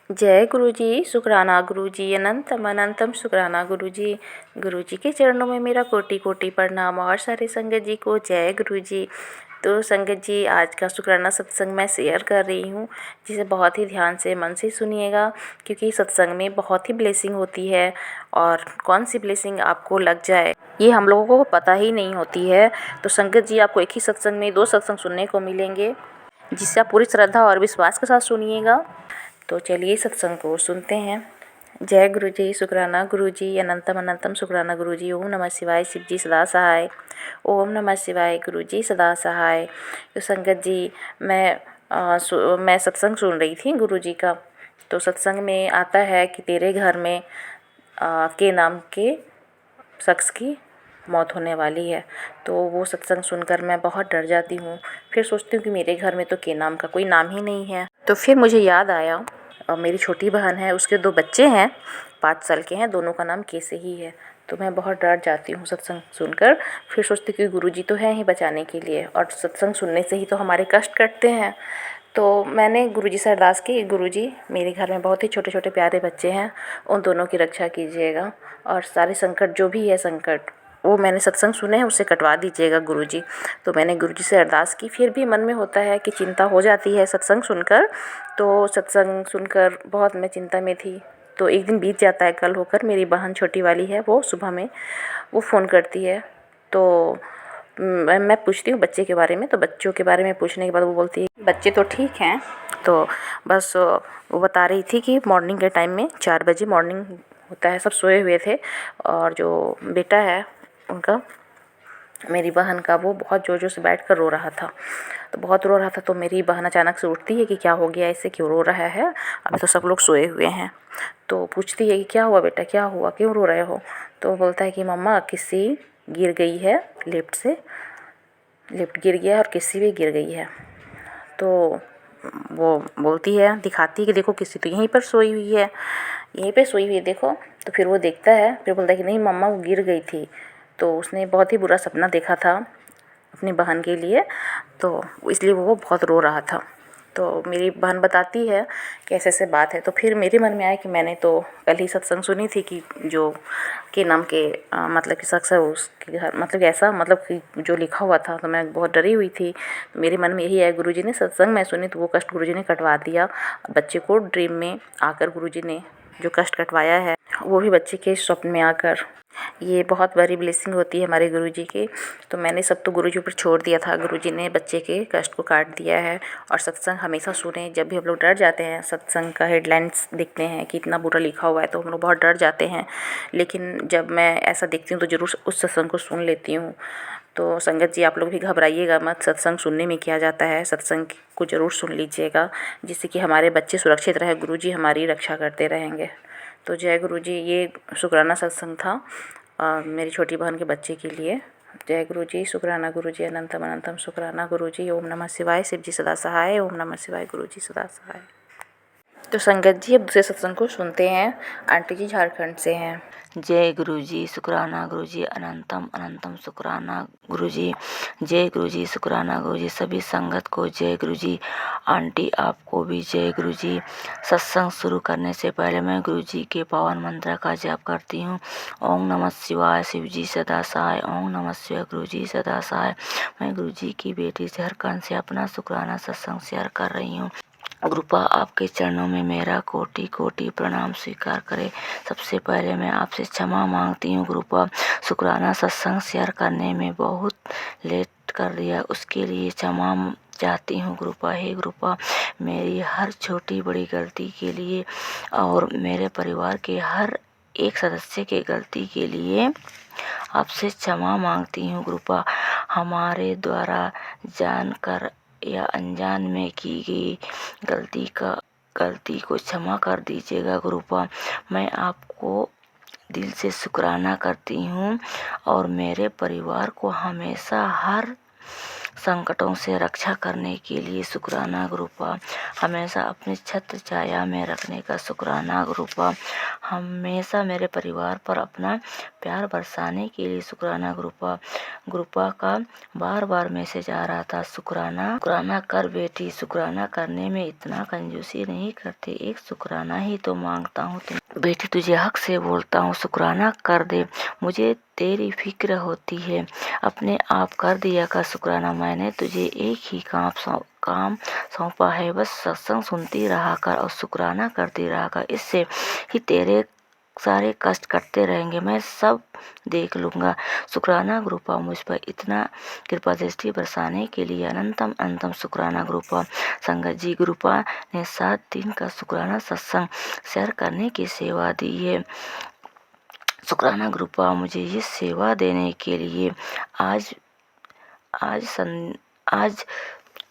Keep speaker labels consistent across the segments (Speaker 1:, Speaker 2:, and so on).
Speaker 1: जय गुरु जी, शुक्राना गुरु जी, अनंतम अनंतम शुक्राना गुरु जी। गुरु जी के चरणों में मेरा कोटि कोटि प्रणाम और सारे संगत जी को जय गुरु जी। तो संगत जी, आज का शुक्राना सत्संग मैं शेयर कर रही हूँ, जिसे बहुत ही ध्यान से मन से सुनिएगा, क्योंकि सत्संग में बहुत ही ब्लेसिंग होती है और कौन सी ब्लेसिंग आपको लग जाए ये हम लोगों को पता ही नहीं होती है। तो संगत जी, आपको एक ही सत्संग में 2 सत्संग सुनने को मिलेंगे, जिससे आप पूरी श्रद्धा और विश्वास के साथ सुनिएगा। तो चलिए सत्संग को सुनते हैं। जय गुरु जी, शुक्राना गुरु जी, अनंतम अनंतम शुक्राना गुरु जी। ओम नमः शिवाय, शिव जी सदा सहाय। ओम नमः शिवाय, गुरु जी सदा सहाय। तो संगत जी, मैं सत्संग सुन रही थी गुरु जी का। तो सत्संग में आता है कि तेरे घर में के नाम के शख्स की मौत होने वाली है। तो वो सत्संग सुनकर मैं बहुत डर जाती हूँ। फिर सोचती हूँ कि मेरे घर में तो के नाम का कोई नाम ही नहीं है। तो फिर मुझे याद आया, मेरी छोटी बहन है, उसके 2 बच्चे हैं, 5 साल के हैं, दोनों का नाम के से ही है। तो मैं बहुत डर जाती हूँ सत्संग सुनकर। फिर सोचती हूँ कि गुरुजी तो हैं ही बचाने के लिए, और सत्संग सुनने से ही तो हमारे कष्ट कटते हैं। तो मैंने गुरुजी से अरदास की, गुरुजी मेरे घर में बहुत ही छोटे छोटे प्यारे बच्चे हैं, उन दोनों की रक्षा कीजिएगा, और सारे संकट जो भी है संकट, वो मैंने सत्संग सुने हैं उससे कटवा दीजिएगा गुरुजी। तो मैंने गुरुजी से अरदास की। फिर भी मन में होता है कि चिंता हो जाती है सत्संग सुनकर। तो सत्संग सुनकर बहुत मैं चिंता में थी। तो एक दिन बीत जाता है, कल होकर मेरी बहन छोटी वाली है, वो सुबह में वो फ़ोन करती है। तो मैं पूछती हूँ बच्चे के बारे में। तो बच्चों के बारे में पूछने के बाद वो बोलती है बच्चे तो ठीक हैं। तो बस वो बता रही थी कि मॉर्निंग के टाइम में 4 बजे मॉर्निंग होता है, सब सोए हुए थे, और जो बेटा है उनका, मेरी बहन का, वो बहुत ज़ोर-ज़ोर से बैठकर रो रहा था। तो बहुत रो रहा था। तो मेरी बहन अचानक से उठती है कि क्या हो गया, ऐसे क्यों रो रहा है, अभी तो सब लोग सोए हुए हैं। तो पूछती है कि क्या हुआ बेटा, क्या हुआ, क्यों रो रहे हो। तो वो बोलता है कि मम्मा किसी गिर गई है लिफ्ट से, लिफ्ट गिर गया और किसी भी गिर गई है। तो वो बोलती है, दिखाती है कि देखो किसी तो यहीं पर सोई हुई है, यहीं पे सोई हुई है देखो। तो फिर वो देखता है, फिर बोलता है कि नहीं मम्मा वो गिर गई थी। तो उसने बहुत ही बुरा सपना देखा था अपनी बहन के लिए, तो इसलिए वो बहुत रो रहा था। तो मेरी बहन बताती है कि ऐसे ऐसे बात है। तो फिर मेरे मन में आया कि मैंने तो कल ही सत्संग सुनी थी कि जो के नाम के मतलब कि शख्स है उसके घर, मतलब ऐसा, मतलब कि जो लिखा हुआ था। तो मैं बहुत डरी हुई थी। मेरे मन में यही है, गुरुजी ने सत्संग मैं सुनी तो वो कष्ट गुरुजी ने कटवा दिया। बच्चे को ड्रीम में आकर गुरुजी ने जो कष्ट कटवाया है, वो भी बच्चे के स्वप्न में आकर, ये बहुत बड़ी ब्लेसिंग होती है हमारे गुरुजी की। तो मैंने सब तो गुरुजी पर छोड़ दिया था, गुरुजी ने बच्चे के कष्ट को काट दिया है। और सत्संग हमेशा सुने। जब भी हम लोग डर जाते हैं, सत्संग का हेडलाइंस देखते हैं कि इतना बुरा लिखा हुआ है, तो हम लोग बहुत डर जाते हैं। लेकिन जब मैं ऐसा देखती हूँ तो ज़रूर उस सत्संग को सुन लेती हूँ। तो संगत जी, आप लोग भी घबराइएगा मत, सत्संग सुनने में क्या जाता है, सत्संग को ज़रूर सुन लीजिएगा, जिससे कि हमारे बच्चे सुरक्षित रहे, गुरुजी हमारी रक्षा करते रहेंगे। तो जय गुरु जी, ये शुक्राना सत्संग था मेरी छोटी बहन के बच्चे के लिए। जय गुरु जी, शुक्राना गुरु जी, अनंतम अनंतम शुक्राना गुरु जी। ओम नमः शिवाय, शिव जी सदा सहाय। ओम नमः शिवाय, गुरु जी सदा सहाय। तो संगत जी, अब दूसरे सत्संग को सुनते हैं। आंटी जी झारखंड से हैं।
Speaker 2: जय गुरु जी, शुक्राना गुरु जी, अनंतम अनंतम शुक्राना गुरु जी। जय गुरु जी, शुक्राना गुरु जी, सभी संगत को जय गुरु जी। आंटी आपको भी जय गुरु जी। सत्संग शुरू करने से पहले मैं गुरु जी के पावन मंत्र का जाप करती हूँ। ओम नमः शिवाय, शिव जी सदा सहाय। ओम नमः शिवाय, गुरु जी सदा सहाय। मैं गुरु जी की बेटी झारखंड से अपना शुक्राना सत्संग शेयर कर रही हूँ। गुरुपा आपके चरणों में मेरा कोटि कोटि प्रणाम स्वीकार करें। सबसे पहले मैं आपसे क्षमा मांगती हूँ गुरुपा, शुक्राना सत्संग शेयर करने में बहुत लेट कर दिया, उसके लिए क्षमा चाहती हूँ गुरुपा। हे गुरुपा, मेरी हर छोटी बड़ी गलती के लिए और मेरे परिवार के हर एक सदस्य के गलती के लिए आपसे क्षमा मांगती हूँ गुरुपा। हमारे द्वारा जानकर या अनजान में की गई गलती को क्षमा कर दीजिएगा गुरुपा। मैं आपको दिल से शुक्राना करती हूँ और मेरे परिवार को हमेशा हर संकटों से रक्षा करने के लिए शुक्राना गुरुपा। हमेशा अपनी छत्र छाया में रखने का शुक्राना गुरुपा। हमेशा मेरे परिवार पर अपना प्यार बरसाने के लिए शुक्राना गुरुपा। गुरुपा का बार बार मैसेज आ रहा था, शुक्राना कर बेटी, शुक्राना करने में इतना कंजूसी नहीं करते, एक शुक्राना ही तो मांगता हूँ तुम बेटी, तुझे हक से बोलता हूँ, शुक्राना कर दे, मुझे तेरी फिक्र होती है, अपने आप कर दिया कर शुक्राना। मैंने तुझे एक ही काम सौंपा है, बस सत्संग सुनती रहा कर और शुक्राना करती रहा कर, इससे ही तेरे सारे कष्ट कटते रहेंगे, मैं सब देख लूँगा। शुक्राना गुरुपा मुझ पर इतना कृपा दृष्टि बरसाने के लिए अनंतम अनंतम शुक्राना गुरुपा। संगत जी, गुरुपा ने 7 दिन का शुक्राना सत्संग शेयर करने की सेवा दी है। शुक्राना गुरुपा मुझे ये सेवा देने के लिए आज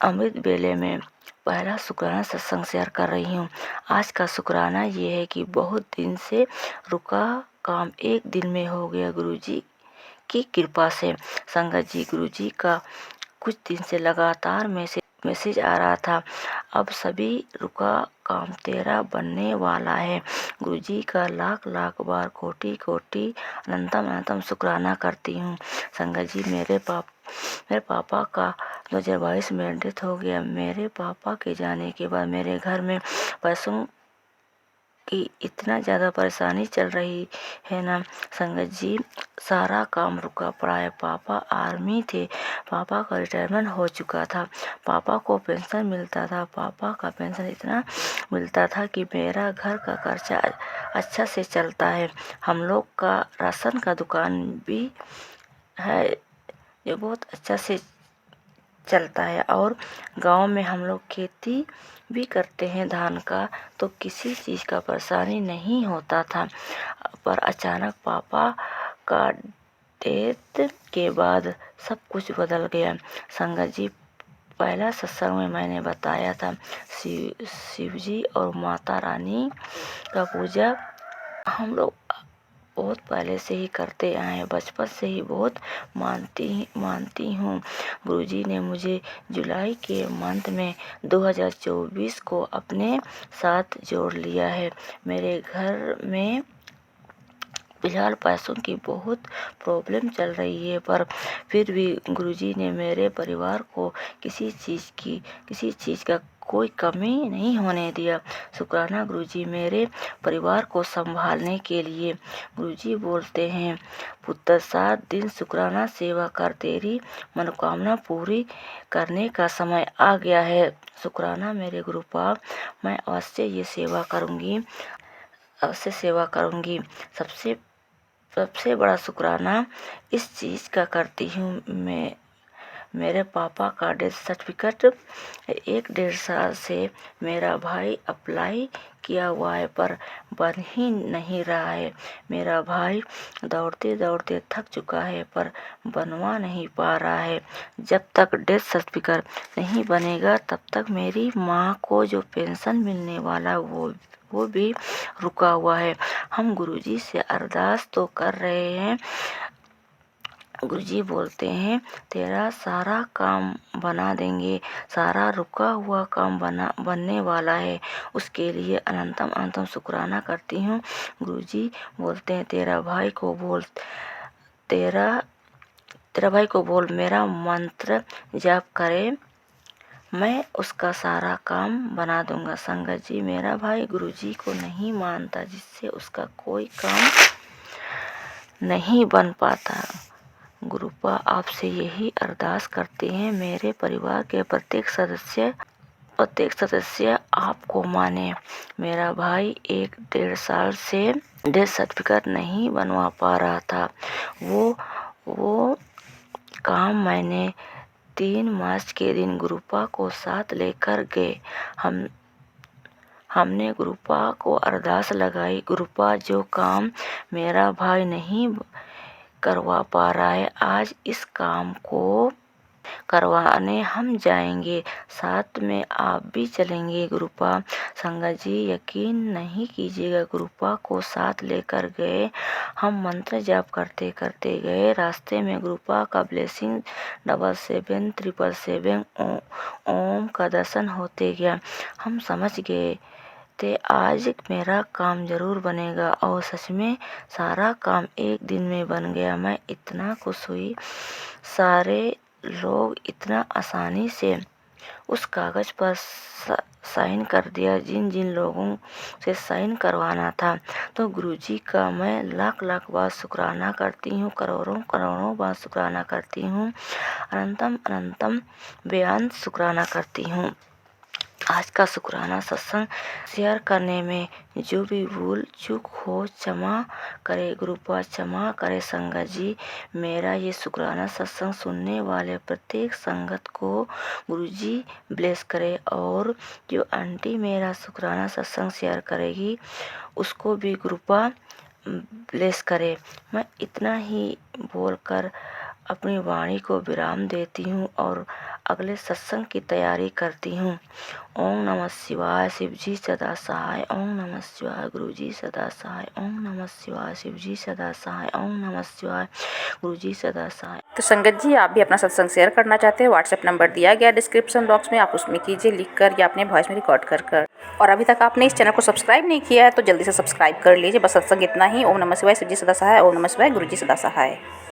Speaker 2: अमृत बेले में पहला शुक्राना सत्संग शेयर कर रही हूँ। आज का शुक्राना ये है कि बहुत दिन से रुका काम एक दिन में हो गया गुरुजी की कृपा से। संगत जी, गुरुजी का कुछ दिन से लगातार मैसेज आ रहा था, अब सभी रुका काम तेरा बनने वाला है। गुरुजी का लाख लाख बार कोटि कोटि अनंतम अनंतम शुक्राना करती हूँ। संगत जी, मेरे पापा का 2022 में डेथ हो गया। मेरे पापा के जाने के बाद मेरे घर में पैसों की इतना ज़्यादा परेशानी चल रही है ना संगत जी, सारा काम रुका पड़ा है। पापा आर्मी थे, पापा का रिटायरमेंट हो चुका था, पापा को पेंशन मिलता था, पापा का पेंशन इतना मिलता था कि मेरा घर का खर्चा अच्छा से चलता है। हम लोग का राशन का दुकान भी है जो बहुत अच्छा से चलता है, और गांव में हम लोग खेती भी करते हैं धान का, तो किसी चीज़ का परेशानी नहीं होता था। पर अचानक पापा का डेथ के बाद सब कुछ बदल गया। संगत जी, पहला सत्संग में मैंने बताया था, शिव जी और माता रानी का पूजा हम लोग बहुत पहले से ही करते आए हैं, बचपन से ही बहुत मानती हूँ। गुरुजी ने मुझे जुलाई के मंथ में 2024 को अपने साथ जोड़ लिया है। मेरे घर में फिलहाल पैसों की बहुत प्रॉब्लम चल रही है, पर फिर भी गुरुजी ने मेरे परिवार को किसी चीज़ का कोई कमी नहीं होने दिया। शुक्राना गुरुजी मेरे परिवार को संभालने के लिए। गुरुजी बोलते हैं, पुत्र 7 दिन शुक्राना सेवा कर, तेरी मनोकामना पूरी करने का समय आ गया है। शुक्राना मेरे गुरुपा, मैं अवश्य ये सेवा करूँगी, अवश्य सेवा करूँगी। सबसे बड़ा शुक्राना इस चीज़ का करती हूँ, मैं मेरे पापा का डेथ सर्टिफिकेट 1-1.5 साल से मेरा भाई अप्लाई किया हुआ है, पर बन ही नहीं रहा है। मेरा भाई दौड़ते दौड़ते थक चुका है, पर बनवा नहीं पा रहा है। जब तक डेथ सर्टिफिकेट नहीं बनेगा तब तक मेरी माँ को जो पेंशन मिलने वाला वो भी रुका हुआ है। हम गुरुजी से अरदास तो कर रहे हैं, गुरुजी बोलते हैं तेरा सारा काम बना देंगे, सारा रुका हुआ काम बनने वाला है, उसके लिए अनंतम अनंतम शुक्राना करती हूँ। गुरुजी बोलते हैं तेरा भाई को बोल मेरा मंत्र जाप करे, मैं उसका सारा काम बना दूंगा। संगत जी, मेरा भाई गुरुजी को नहीं मानता, जिससे उसका कोई काम नहीं बन पाता। गुरुपा आपसे यही अरदास करते हैं, मेरे परिवार के प्रत्येक सदस्य आपको माने। मेरा भाई 1-1.5 साल से डेथ सर्टिफिकेट नहीं बनवा पा रहा था, वो काम मैंने 3 मार्च के दिन गुरुपा को साथ लेकर गए। हमने गुरुपा को अरदास लगाई, गुरुपा जो काम मेरा भाई नहीं करवा पा रहा है, आज इस काम को करवाने हम जाएंगे, साथ में आप भी चलेंगे। गुरुपा संगत जी यकीन नहीं कीजिएगा, गुरुपा को साथ लेकर गए। हम मंत्र जाप करते करते गए। रास्ते में गुरुपा का ब्लेसिंग 777 ओम का दर्शन होते गया। हम समझ गए थे आज मेरा काम जरूर बनेगा, और सच में सारा काम एक दिन में बन गया। मैं इतना खुश हुई, सारे लोग इतना आसानी से उस कागज़ पर साइन कर दिया जिन जिन लोगों से साइन करवाना था। तो गुरुजी का मैं लाख लाख बार शुक्राना करती हूँ, करोड़ों करोड़ों बार शुक्राना करती हूँ, अनंतम अनंतम बेअंत शुक्राना करती हूँ। आज का शुक्राना सत्संग शेयर करने में जो भी भूल चूक हो क्षमा करे गुरुपा, क्षमा करे संगत जी। मेरा ये शुक्राना सत्संग सुनने वाले प्रत्येक संगत को गुरुजी ब्लेस करे, और जो आंटी मेरा शुक्राना सत्संग शेयर करेगी उसको भी गुरुपा ब्लेस करे। मैं इतना ही बोलकर अपनी वाणी को विराम देती हूँ और अगले सत्संग की तैयारी करती हूँ। ओम नमः शिवाय, शिवजी सदा सहाय। ओम नमः शिवाय, गुरुजी सदा सहाय। ओम नमः शिवाय, शिवजी सदा सहाय। ओम नमः शिवाय, गुरुजी सदा सहाय।
Speaker 1: तो संगत जी, आप भी अपना सत्संग शेयर करना चाहते हैं, व्हाट्सएप नंबर दिया गया डिस्क्रिप्शन बॉक्स में, आप उसमें कीजिए लिखकर या अपने वॉइस में रिकॉर्ड कर। और अभी तक आपने इस चैनल को सब्सक्राइब नहीं किया है तो जल्दी से सब्सक्राइब कर लीजिए। बस सत्संग इतना ही। ओम नमः शिवाय, शिवजी सदा सहाय। ओम नमः शिवाय, गुरुजी सदा सहाय।